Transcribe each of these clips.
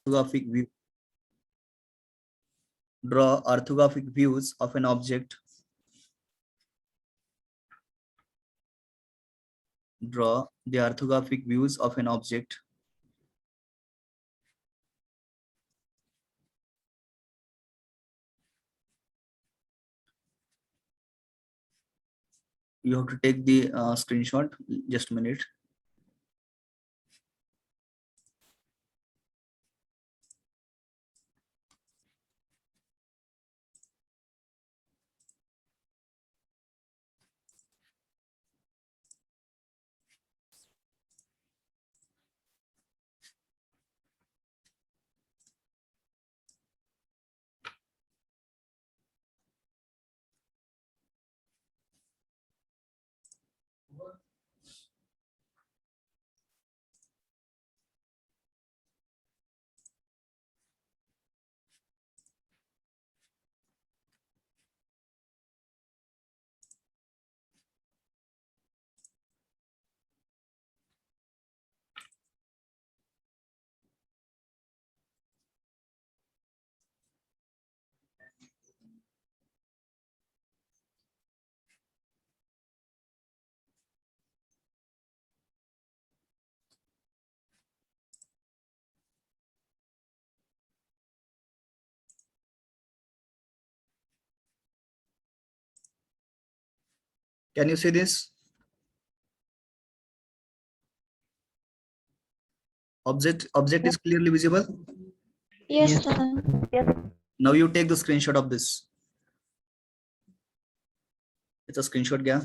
Orthographic view. Draw orthographic views of an object. Draw the orthographic views of an object. You have to take the screenshot. Just a minute. Can you see this? Object is clearly visible. Yes, sir. Now you take the screenshot of this. It's a screenshot घ्या.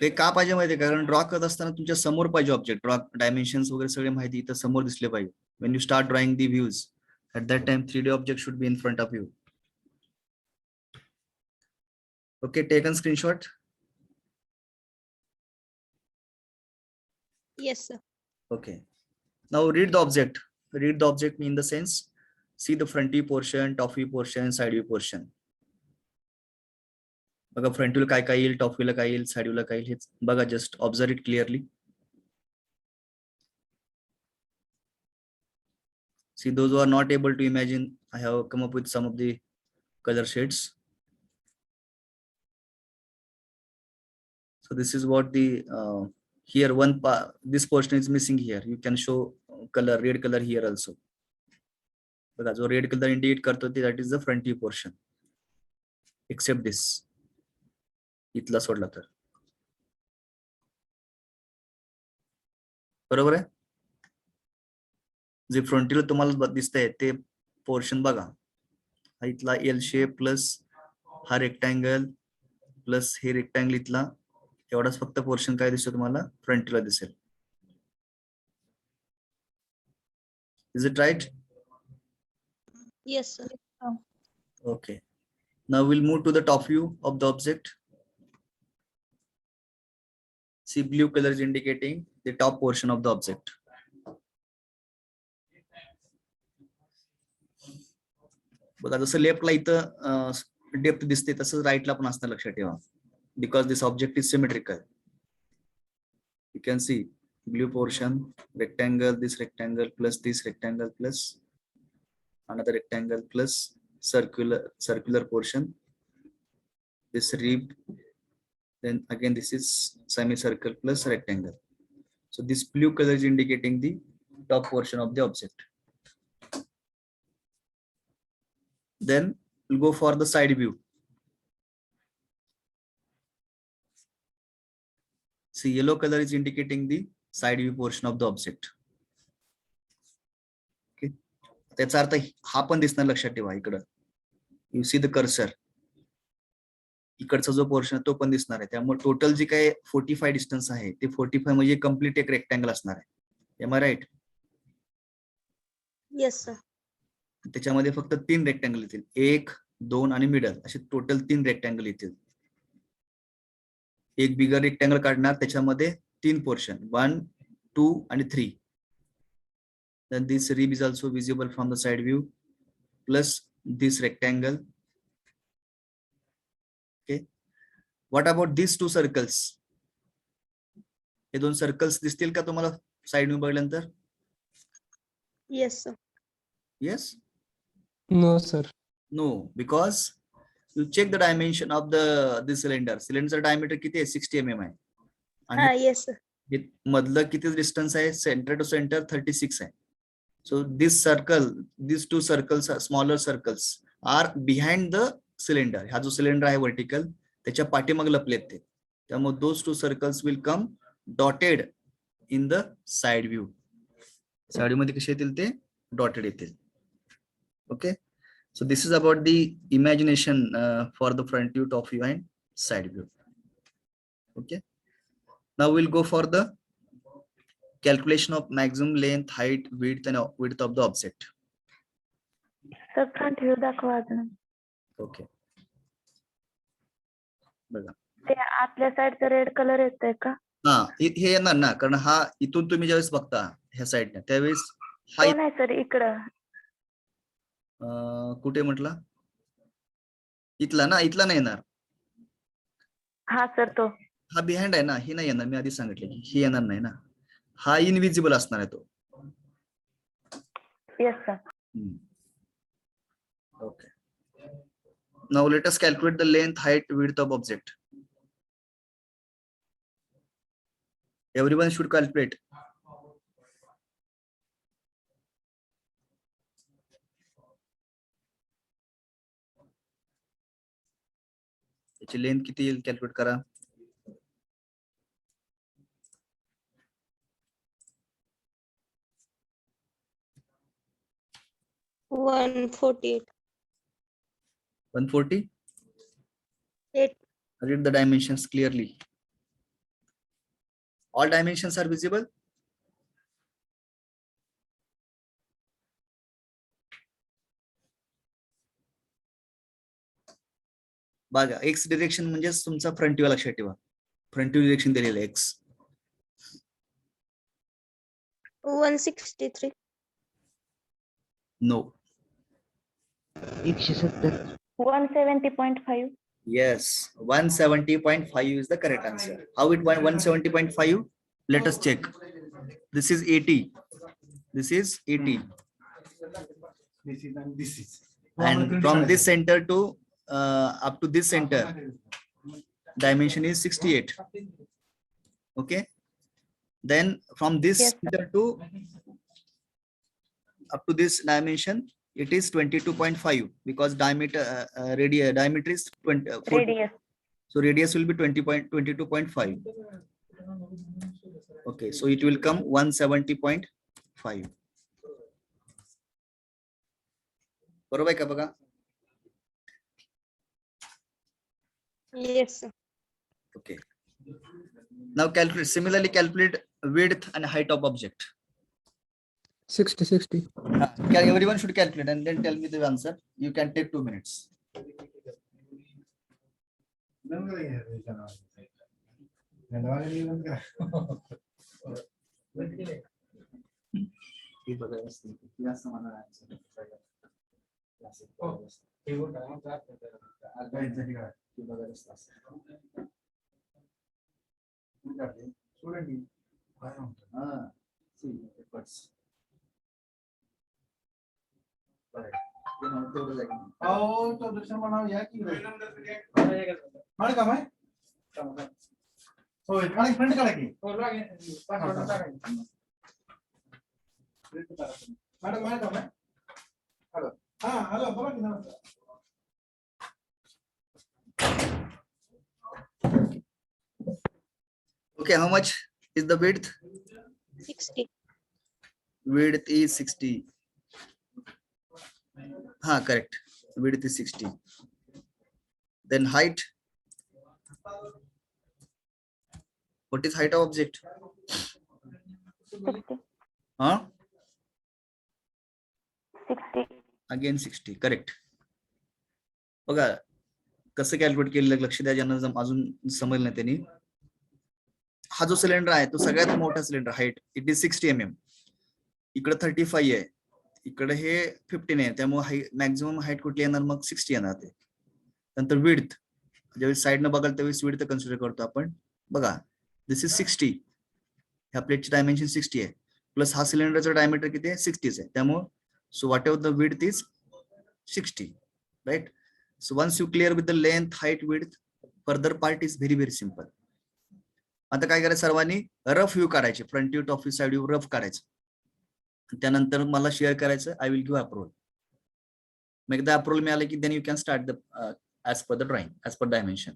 ते का पाहिजे माहिती कारण draw करत असताना तुमच्या समोर पाहिजे ऑब्जेक्ट. ड्रॉ डायमेन्शन्स वगैरे सगळे माहिती इथं समोर दिसले पाहिजे. When you start drawing the views, at that time 3D object should be in front of you. Okay, taken screenshot. Yes, sir. Okay. Now read the object. Read the object in the sense, see the front view portion, top view portion, side view portion. बघा front व्ह्यूला काय काय येईल, top व्ह्यूला काय येईल, side व्ह्यूला काय येईल, हे बघा. Just observe it clearly. See, those who are not able to imagine, I have come up with some of the color shades. So this is what the here one part, this portion is missing here. You can show color, red color here also. बघा जो red colour indicate करतो ते that is the front view portion. Except this. इथला सोडला तर. बरोबर आहे. जे front view तुम्हाला दिसतंय ते पोर्शन बघा. हा इथला एल शेप प्लस हा रेक्टँगल प्लस हे रेक्टँगल इथला एवढाच फक्त पोर्शन काय दिसतो तुम्हाला फ्रंट व्ह्यूला दिसेल. Is it right? Yes, sir. Okay. Now we'll move to the top view of the object. See, blue color is indicating the top portion of the object. बघा जसं लेफ्टला इथं डेप्थ दिसते तसंच राईटला पण असतं, लक्षात ठेवा. Because this object is symmetrical. You can see blue portion, rectangle, this rectangle plus this rectangle plus another rectangle plus circular portion, this rib, then again this is semicircle plus rectangle. So this blue color is indicating the top portion of the object. Then we'll go for the side view. See, yellow color is indicating the side view portion of the object. Okay, त्याचा अर्थ हा पण दिसणार, लक्षात ठेवा. इकडं you see the cursor, इकडचा जो portion तो पण दिसणार आहे. त्यामुळे टोटल जे काय 45 डिस्टन्स आहे ते 45 म्हणजे कम्प्लीट एक रेक्टँगल असणार आहे. Am I right? Yes, sir. त्याच्यामध्ये फक्त 3 रेक्टँगल येतील, 1, 2 आणि मिडल, असे टोटल 3 रेक्टँगल येतील. एक बिगर रेक्टँगल काढणार, त्याच्यामध्ये 3 पोर्शन 1, 2 आणि 3. Then this rib is also visible from the side view plus this rectangle. Okay, what about these 2 circles? हे 2 सर्कल्स दिसतील का तुम्हाला साइड व्ह्यू बघितल्यानंतर? Yes, sir. Yes? No, sir. No, because you check the dimension of the cylinder. Cylinder diameter किती आहे? 60 mm आहे. आणि Yes, sir. हे मधलं किती डिस्टन्स आहे? सेंटर टू सेंटर 36 आहे. So this circle, these two circles, smaller circles are behind the cylinder. हा जो सिलेंडर आहे वर्टिकल त्याच्या पाठीमाग लपलेत ते. त्यामुळे those two circles will come dotted in the side view. Side view मध्ये कसे येतील ते? डॉटेड येतील. Okay. So this is about the imagination for the front view, top view and side view. Okay. Now we'll go for the calculation of maximum length, height, width and width of the object. Sir, front view दाखवा अजून. Okay. बघा. ते आतल्या साईडचा red colour येतोय का? हा हे येणार ना, कारण हा इथून तुम्ही ज्यावेळेस बघता ह्या साईडने त्यावेळेस हा तो नाही सर, इकडं. कुठे म्हटला? इथला ना, इथला नाही येणार. हा सर, तो. हा बिहाइंड आहे ना, ही नाही येणार. मी आधी सांगितले की ही येणार नाही ना. हा इनविजिबल असणार आहे तो. Yes sir. Okay. Now let us calculate the length, height, width of object. Everyone should calculate. याची लेंथ किती येईल कॅल्क्युलेट करा. One 140. 8. Read the dimensions clearly. All dimensions are visible. बघा, एक्स डिरेक्शन म्हणजे तुमचा फ्रंट व्ह्यू लक्षात ठेवा. Front view direction दिलेलं आहे x. 163. No. 170.5. Yes, 170.5 is the correct answer. How it went 170.5? Let us check. This is 80. This is 80. This is and this is. And from this center to up to this center, dimension is 68. Okay. Then from this Yes, sir. center to up to this dimension, it is 22.5 because diameter diameter is 20. 40. Radius. So radius will be 22.5. Okay, so it will come 170.5. बरोबर आहे का बघा? Yes, sir. Okay. Now calculate, similarly calculate width and height of object. 60. Everyone should calculate and then tell me the answer. You can take 2 minutes. तो दुसरं म्हणावं या की मला का माहिती होय काढा फ्रेंड काढा की मॅडम मला का माहिती हॅलो हा हॅलो बोला की नमस्कार. Okay, how much is the width? 60. Width is 60. Correct. Width is 60. Then height. What is height of object? 60. 60. Again 60. Correct. बघा कसं कॅल्क्युलेट केलेलं लक्ष द्या, ज्यांना अजून समजलं नाही त्यांनी. हा जो सिलेंडर आहे तो सगळ्यात मोठा cylinder, height it is 60 mm. इकडे 35 आहे, इकडे हे 15 आहे. त्यामुळे मॅक्झिमम हाईट कुठली येणार? मग 60 येणार ते. नंतर विड्थ, ज्यावेळेस साईडनं बघाल त्यावेळेस विड्थ कन्सिडर करतो आपण. बघा, दिस इज 60. ह्या प्लेटची डायमेन्शन 60 आहे, प्लस हा सिलेंडरचा डायमीटर किती आहे 60 आहे, त्यामुळे so whatever the width is 60, right. So once you clear with the length, height, width, further part is very very simple. आता काय करायचं, सर्वांनी रफ व्ह्यू काढायचे, front view, top view, side view rough काढायचं, त्यानंतर मला share करायचं. I will give approval. मग एकदा अप्रूव्हल मिळालं की then you can start the as per the drawing, as per dimension.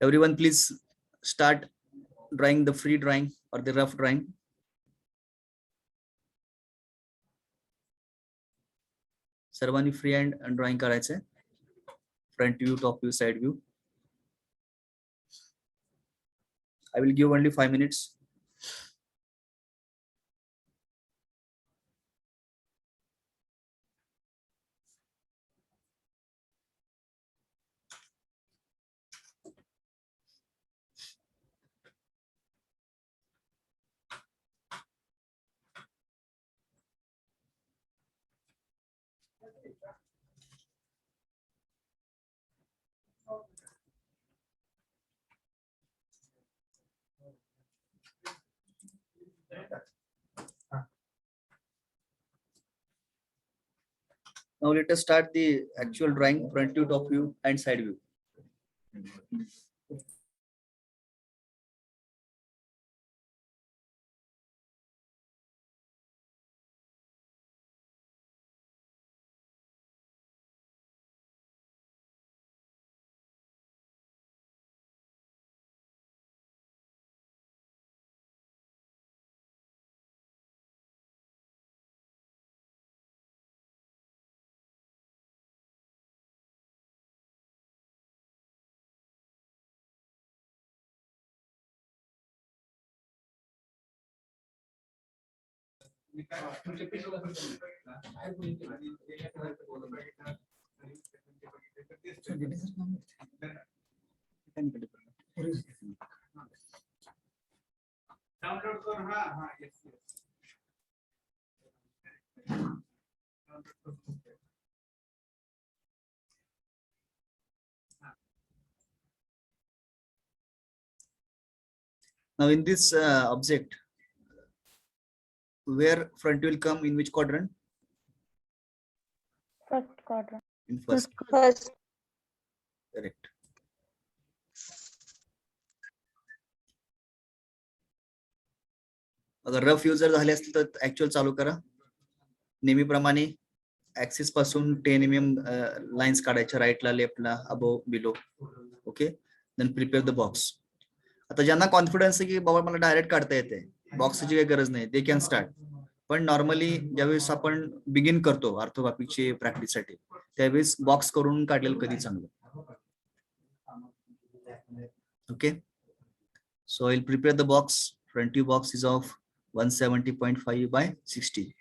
Everyone please start drawing the free drawing or the rough drawing. सर्वांनी free hand drawing करायचंय, front view, top view, side view. I will give only 5 minutes. Now let us start the actual drawing, front view, top view, and side view. Download कर. हा yes yes. Now in this object, where front will come in which quadrant? First quadrant. In first. First. Correct. अगर rough use जर झाले असतील तर actual चालू करा. नेहमीप्रमाणे ऍक्सिस पासून 10 mm लाईन्स काढायच्या, राईटला, लेफ्टला, above, below. Okay, then prepare the box. आता ज्यांना कॉन्फिडन्स आहे की बाबा मला डायरेक्ट काढता येते, बॉक्सची काही गरज नाही, दे कॅन स्टार्ट. पण नॉर्मली ज्यावेळेस आपण बिगिन करतो ऑर्थोग्राफिकची प्रॅक्टिससाठी, त्यावेळेस बॉक्स करून काढलेलं कधी चांगलं. Okay, so I will prepare the box. Front view box is of 170.5 by 60.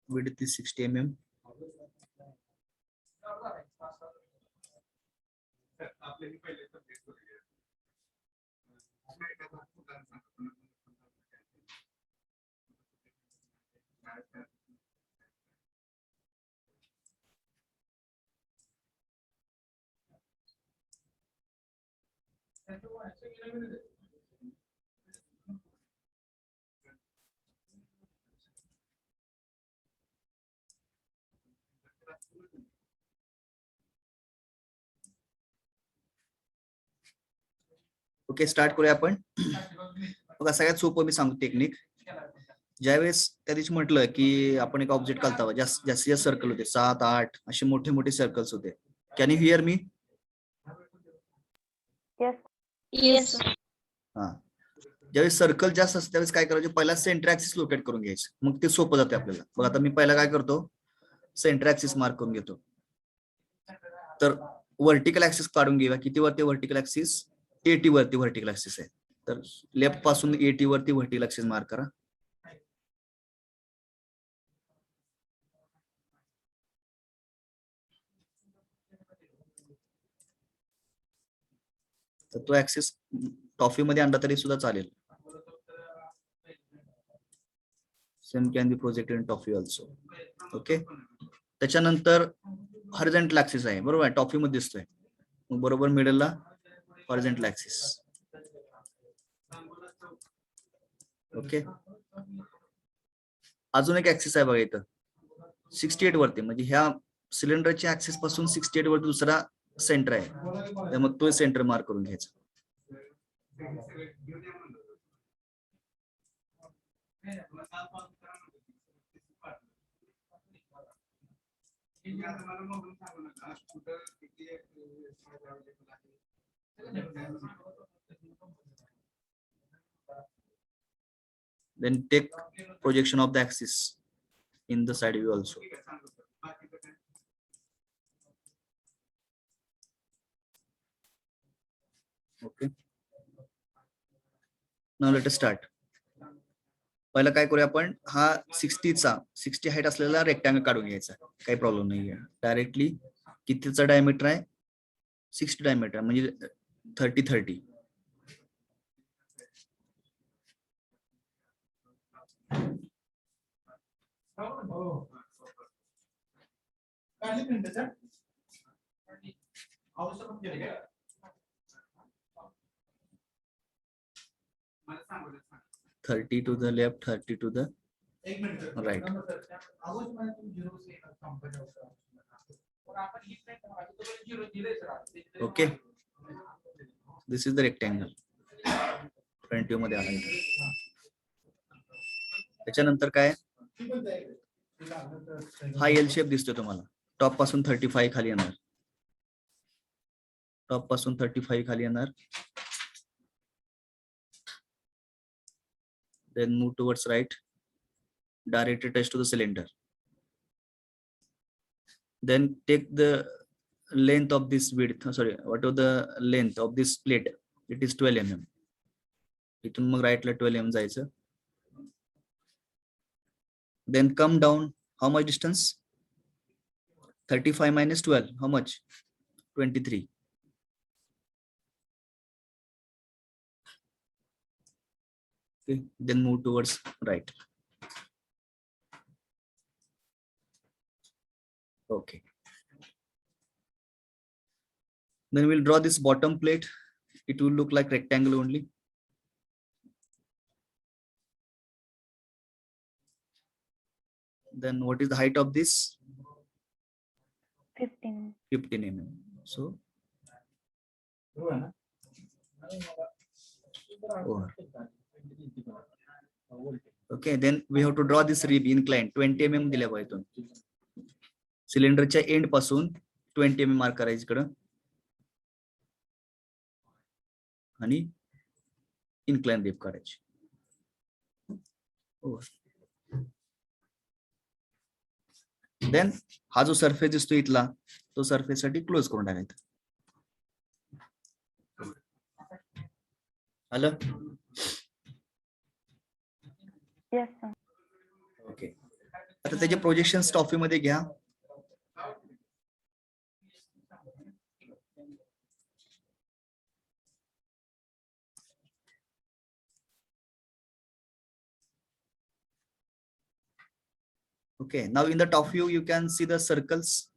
Width is 60 mm. Okay, start करूया आपण. बघा, सगळ्यात सोपं मी सांगतो टेक्निक. ज्यावेळेस त्या दिवशी म्हटलं की आपण एक ऑब्जेक्ट काढता, जास्तीत जास्त सर्कल होते, 7-8 असे मोठे मोठे सर्कल्स होते. Can you here me? Yes. Yes. हा, ज्यावेळेस सर्कल जास्त असते त्यावेळेस काय करायचं, पहिला सेंटर ऍक्सिस लोकेट करून घ्यायचं, मग ते सोपं जाते आपल्याला. बघा, आता मी पहिला काय करतो, सेंटर ऍक्सिस मार्क करून घेतो. तर व्हर्टिकल ऍक्सिस काढून घेऊया. किती वरती व्हर्टिकल ऍक्सिस? 80 वरती व्हर्टिकल ऍक्सिस आहे. तर लेफ्ट पासून 80 वरती व्हर्टिकल ऍक्सिस मार्क करा. तर तो ऍक्सिस टॉफी मध्ये आणला तरी सुद्धा चालेल. Same can be projected in toffee also. Okay. त्याच्यानंतर हॉरिझॉन्टल ऍक्सिस आहे, बरोबर आहे, टॉफी मध्ये दिसतोय. मग बरोबर मिडलला हॉरिझॉन्टल ऍक्सिस. ओके. अजून एक ऍक्सिस आहे बघा इथं 68 वरती, म्हणजे ह्या सिलेंडरच्या ऍक्सिस पासून 68 वरती दुसरा सेंटर आहे. त्यामुळे तो सेंटर मार्क करून घ्यायचा. Then take projection of the axis in the side view also. Okay. Now let us start. पहिला काय करूया आपण, हा 60 हाईट असलेला रेक्टँगल काढून घ्यायचा. काही प्रॉब्लेम नाहीये. डायरेक्टली कितीचा डायमीटर आहे? 60 डायमीटर, म्हणजे 30-30. काढली प्रिंट सर. आवश्यक केले का? 30 to the left, 30 to the एक मिनिट सर. right. आवाज मला तुम्ही 0 से कंपनी होता. और आपण ही प्रिंट आहे तो 0 दिले sir. Okay. This is the rectangle. Front view मध्ये आला. त्याच्यानंतर काय, हा एल शेप दिसतोय तुम्हाला. टॉप पासून 35 खाली येणार. टॉप पासून 35 खाली येणार. Then move towards right. Directly touch to the cylinder. Then take the length of this width. Sorry, whatever the length of this plate, it is 12 mm. इथून मग राईटला 12 mm जायचं. Then come down. How much distance? 35 minus 12. How much? 23. Okay. Then move towards right. Okay. Then we'll draw this bottom plate. It will look like rectangle only. Then what is the height of this? 15. 15 mm. So over. Okay, then we have to draw this rib inclined 20 mm दिल्या पाहिजे. सिलेंडरच्या and पासून 20 mm mark करायचं इकडं आणि incline rib काढायची. Then हा जो surface दिसतो इथला, तो सरफेस साठी क्लोज करून टाकायचा. आलं? Yes, sir. ओके. आता त्याचे प्रोजेक्शन टॉफी मध्ये घ्या. Okay, now in the top view you can see the circles.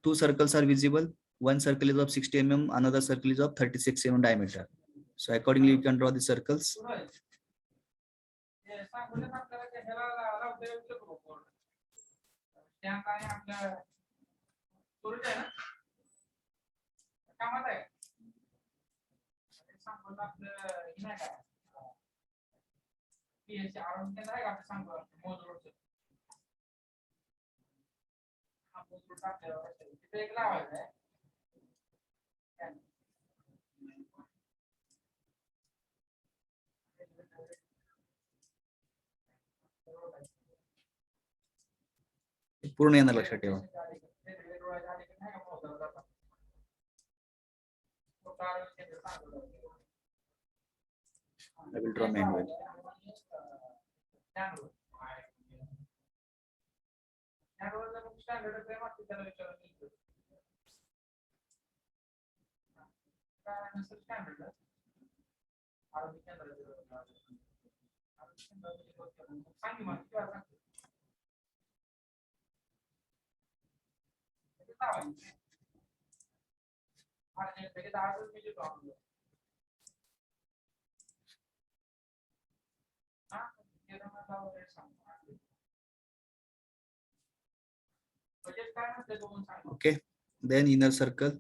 Two circles are visible. One circle is of 60 mm, another circle is of 36 mm diameter. So accordingly you can draw the circles. पूर्ण येणार लक्षात ठेवा. I will draw manual. Okay, then inner circle.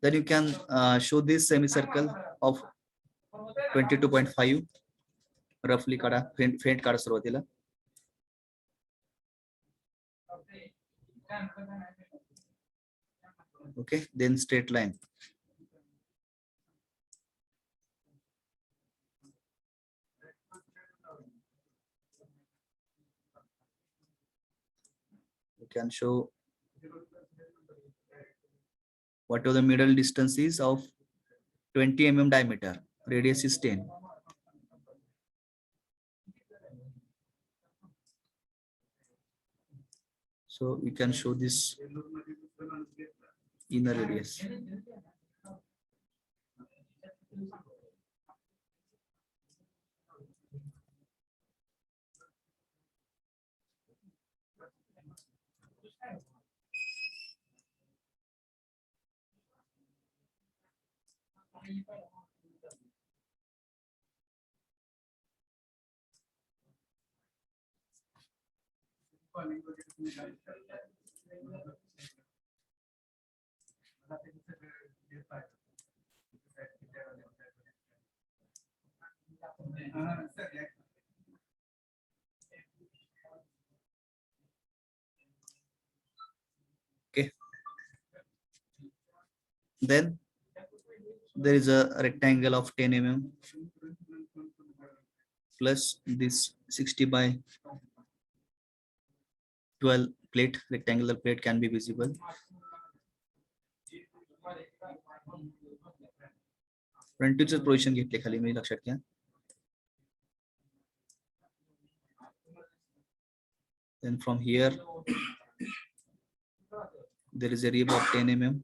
Then you can show this semicircle of 22.5 roughly काढा, faint काढा सुरुवातीला. Okay, then straight line. You can show whatever the middle distance is of 20 mm diameter, radius is 10. So you can show this inner radius. Okay. Then there is a rectangle of 10 mm plus this 60 by 12 plate, rectangular plate can be visible. Front view position घेतले खाली मी, लक्षात घ्या. Then from here there is a rib of 10 mm.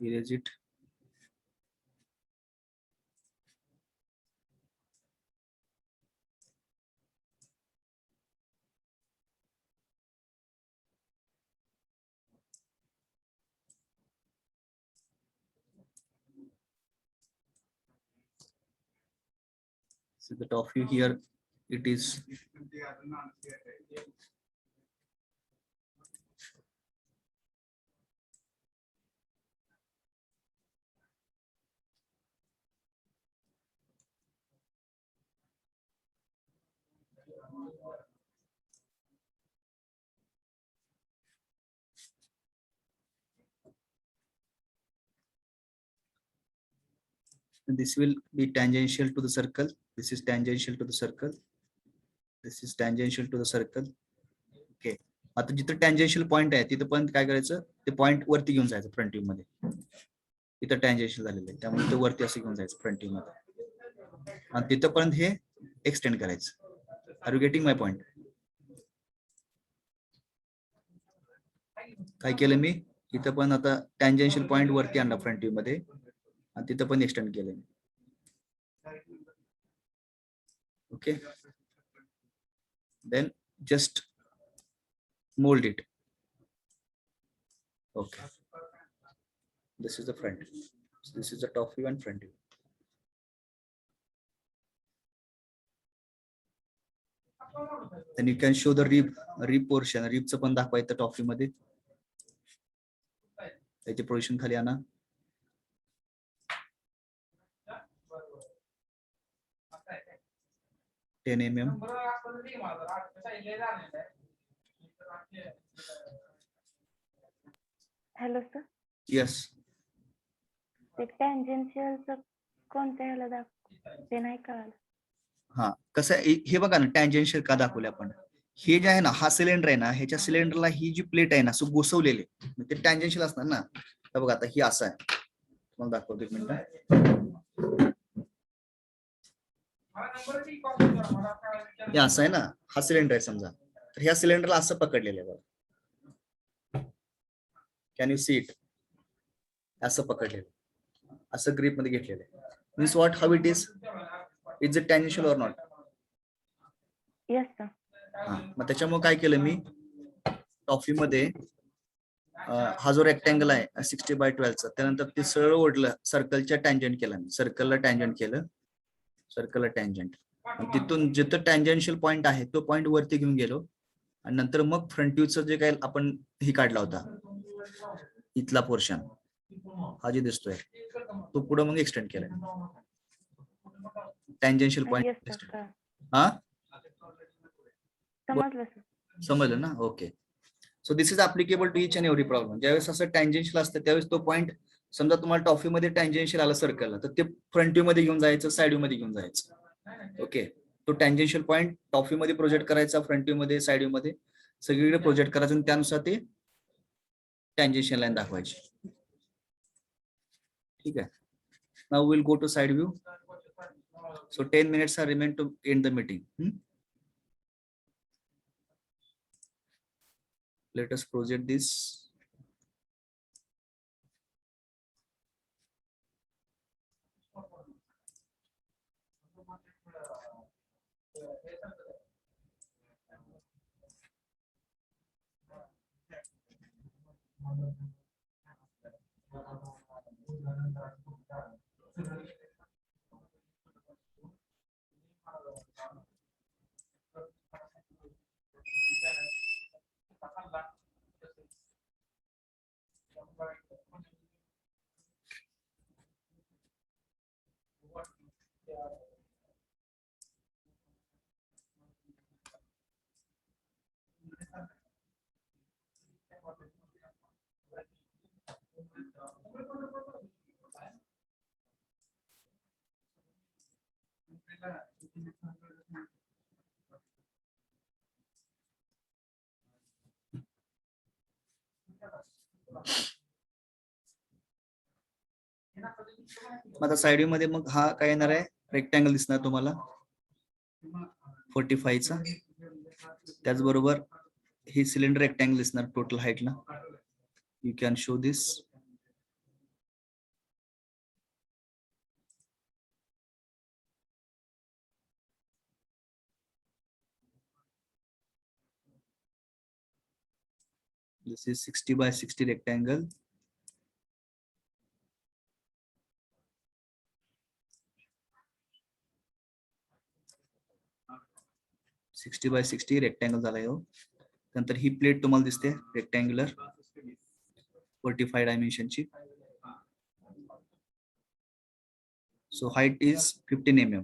Erase it. So the top view here, it is this will be tangential to the circle. This is tangential to the circle. This is tangential to the circle. Okay. आता जिथं tangential point आहे तिथं पण काय करायचं, ते point वरती घेऊन जायचं फ्रंट व्ह्यू मध्ये. इथं tangential झालेलं आहे त्यामुळे ते वरती असं घेऊन जायचं फ्रंट व्ह्यू मध्ये आणि तिथं पर्यंत हे एक्सटेंड करायचं. Are you getting my point? काय केलं मी, इथं पण आता tangential point वरती आणला फ्रंट व्ह्यू मध्ये आणि तिथं पण एक्सटेंड केलं. Okay, then just mold it. Okay, this is the front, this is the top view and front view. Then you can show the rib portion. Ribचं पण दाखवायचं top view मध्ये. त्याची पोझिशन खाली आणा. $10 mm. Hello sir, yes. ते टँजेन्शियलचं कोणत्या ह्याला ते नाही कळालं. हा कसं आहे, हे बघा ना टँजेन्शियल का दाखवले आपण. हे जे आहे ना हा सिलेंडर आहे ना, ह्याच्या सिलेंडरला ही जी प्लेट आहे ना असं घुसवलेले ते टँजेन्शियल असणार ना. तर बघा आता ही असं आहे, तुम्हाला दाखवतो एक मिनिट. हे असं आहे ना, हा सिलेंडर आहे समजा, तर ह्या सिलेंडरला असं पकडलेलं आहे बघा. Can you see it? असं पकडलेलं, असं ग्रीप मध्ये घेतलेलं आहे. Means what, how it is is it tangential or not? Yes sir. मग त्याच्यामुळे काय केलं मी टॉफी मध्ये, हा जो रेक्टँगल आहे 60/12चा, त्यानंतर ते सरळ ओढलं, सर्कलच्या टँजंट केला, सर्कलला टँजंट केलं, सर्कलला टँजंट. तिथून जिथं टँजेन्शियल पॉइंट आहे तो पॉइंट वरती घेऊन गेलो, आणि नंतर मग फ्रंट व्ह्यूचं जे काही आपण ही काढला होता इथला पोर्शन, हा जे दिसतोय तो पुढे मग एक्सटेंड केलाय टँजेन्शियल येस पॉइंट. सर, हा समजलं सर. समजलं ना? Okay. So this is applicable to each and every problem. ज्यावेळेस असं टँजेन्शियल असतं त्यावेळेस तो पॉइंट, समजा तुम्हाला टॉफीमध्ये टँजेन्शियल आला सर्कलला, तर ते फ्रंट व्ह्यू मध्ये घेऊन जायचं, साइड व्ह्यू मध्ये घेऊन जायचं. ओके. तो टँजेन्शियल पॉइंट टॉफी मध्ये प्रोजेक्ट करायचा, फ्रंट व्ह्यू मध्ये, साइड व्ह्यू मध्ये, सगळीकडे प्रोजेक्ट करायचं, आणि त्यानुसार ते टँजेन्शियल लाईन दाखवायची. ठीक आहे. Now will go to side view. So 10 minutes are remain to end the meeting. Let us project this. आता साइड व्ह्यू मध्ये मग हा काय येणार आहे, रेक्टँगल दिसणार तुम्हाला 45चा. त्याचबरोबर ही सिलेंडर रेक्टँगल दिसणार टोटल हाईटला. You can show this. This is 60/60 rectangle. Sixty by 60 rectangle झालाय हो. नंतर ही प्लेट तुम्हाला दिसते रेक्टँग्युलर 45 डायमेन्शनची. So height is 15 mm.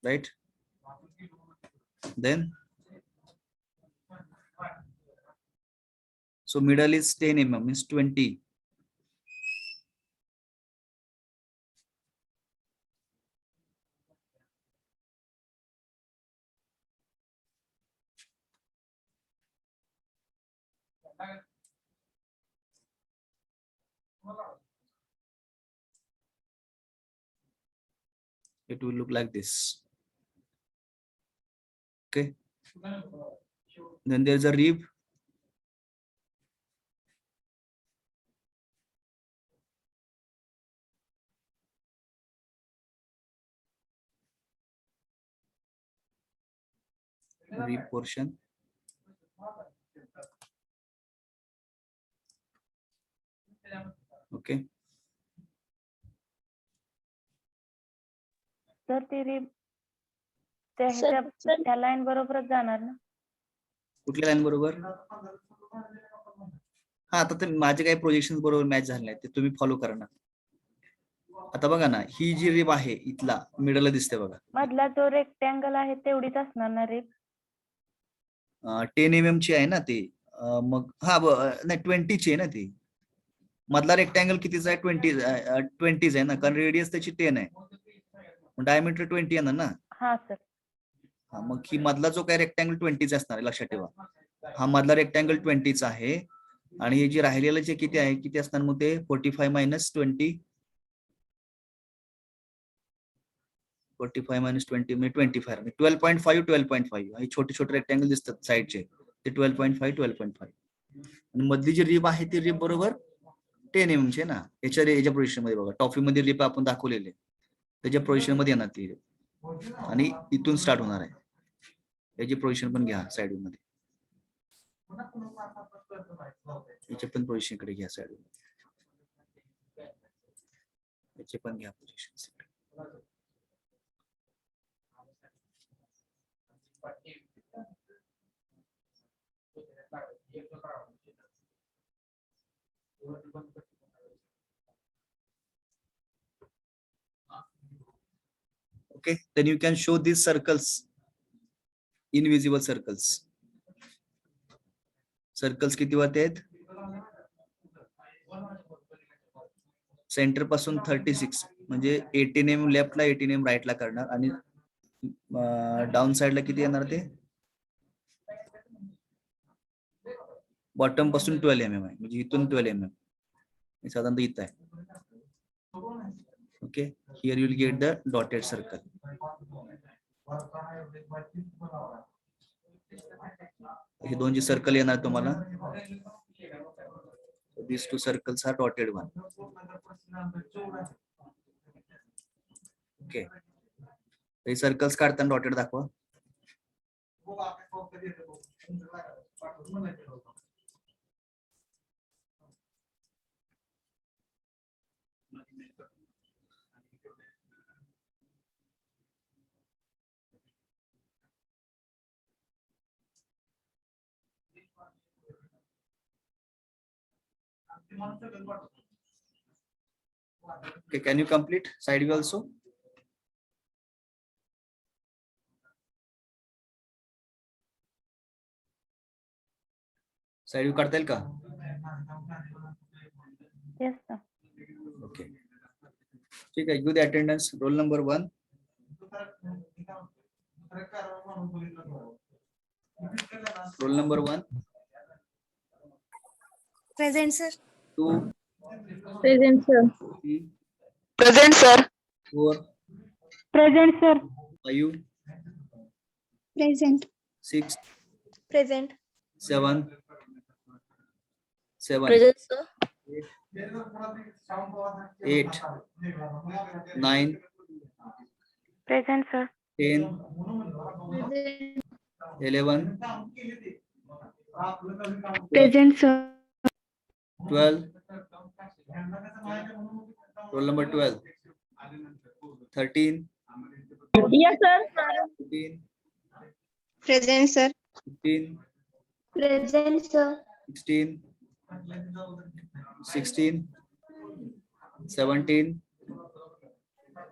Right? Then so middle is 10 mm, means 20. It will look like this. Okay. Then there's a rib. Rib portion. Okay. Sir ती rib त्या line बरोबरच जाणार ना? कुठल्या लाईन बरोबर? हा आता ते माझे काही प्रोजेक्शन बरोबर मॅच झाले नाही, ते तुम्ही फॉलो करा ना. आता बघा ना, ही जी रिब आहे इथला मिडलला दिसते बघा, मधला जो रेक्टँगल आहे तेवढीच असणार ना रिब? 10 mm ची आहे ना ती. मग हा नाही 20 ची आहे ना ती. मधला रेक्टँगल कितीचा आहे? 20 आहे ना, कारण रेडियस त्याची 10 आहे, डायमीटर 20 येणार ना. हा सर. हा, मग ही मधला जो काय रेक्टँगल 20 असणार आहे, लक्षात ठेवा. हा मधला रेक्टँगल 20 आहे आणि हे जे राहिलेलं जे किती असणार मग ते 45 मायनस 20, 45 मायनस 20 म्हणजे 25, 12.5 12.5. हे छोटे छोटे रेक्टँगल दिसतात साईडचे, ते 12.5 12.5. आणि मधली जी रिब आहे ती रिब बरोबर 10 mm ची ना. याच्या पोझिशन मध्ये बघा, टॉफी मध्ये रिब आपण दाखवलेले, त्याच्या पोझिशन मध्ये येणार ती आणि इथून स्टार्ट होणार आहे. याची पोझिशन पण घ्या साईड मध्ये, याच्या पण पोझिशन कडे घ्या साईड, याचे पण घ्या position. Okay, then you can show these circles, invisible circles. Circles किती वाटे आहेत? सेंटर पासून 36 म्हणजे 18 mm लेफ्टला 18 mm राईटला करणार आणि डाऊन साइडला किती येणार ते? बॉटम पासून 12 mm आहे, म्हणजे इथून 12 mm साधारणतः इथं आहे. Okay, here you will get the dotted circle. हे दोन जे सर्कल येणार तुम्हाला, these two circles are dotted one. Okay, हे सर्कल्स काढताना डॉटेड दाखवा. Okay, can you complete side view also? Side view काढता येईल का? Yes sir. ओके, ठीक आहे. Give the attendance. Roll number 1. Roll number 1. Present, sir. 2. Present sir. 3. Present, sir. 4. Present sir. 5. Present. 6. Present. 7. 7. Present, sir. 8. 9. Present sir. 10. 11. Present sir. 12. Roll number 12. 13. Yes sir. 14. Present, sir. 15. Present, sir. 16. 16. 17.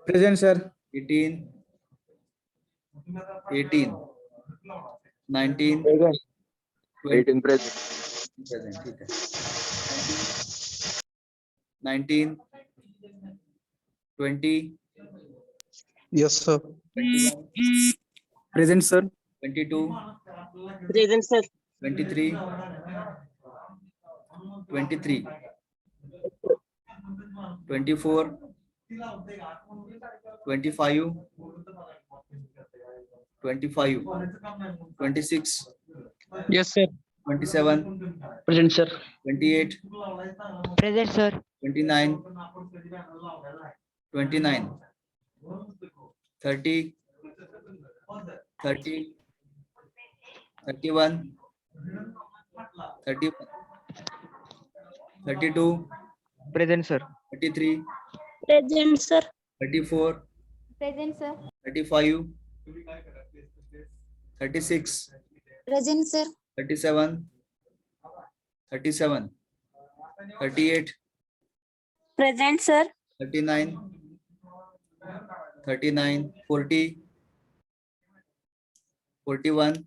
Present, sir. 18. 18. 19. 20. Present, ठीक है. 19. 20. Yes, sir. 21. Present, sir. 22. Present, sir. 23. 23. 24. 25. 25. 26. Yes, sir. 27. Present, sir. 28. Present, sir. 29. 29. 30. 30. 31. 31. 32. Present, sir. 33. Present, sir. 34. Present, sir. 35. 36. Present, sir. 37. 37. 38. Present, sir. 39. 39, 40, 41,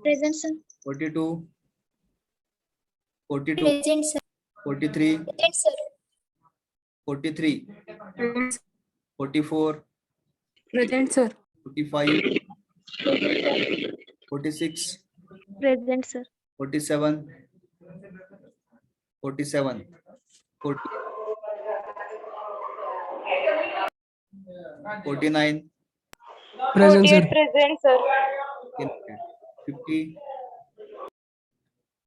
Present, sir. 42, 42, Present, sir. 43, Present, sir. 43, 44, Present, sir. 45, 46, Present, sir. 47, 47, 40, 49, Present, sir. Present, sir. 50,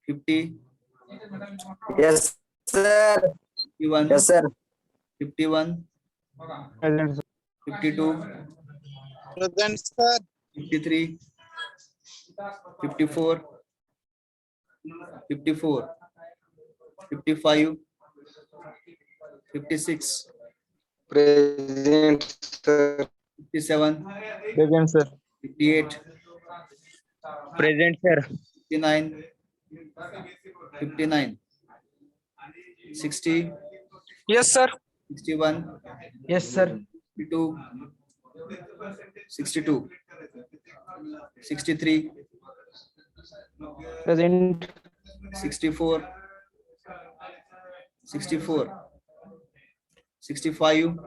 50, Yes, sir. 51, Yes, sir. 51, Present, sir. 52, Present, sir. 53, 54, 54, 55, 56, Present, sir. 57, Present, sir. 58, Present, sir. 59, 59, 60, Yes, sir. 61, Yes, sir. 62, 62, 63, Present. 64, 64, 65,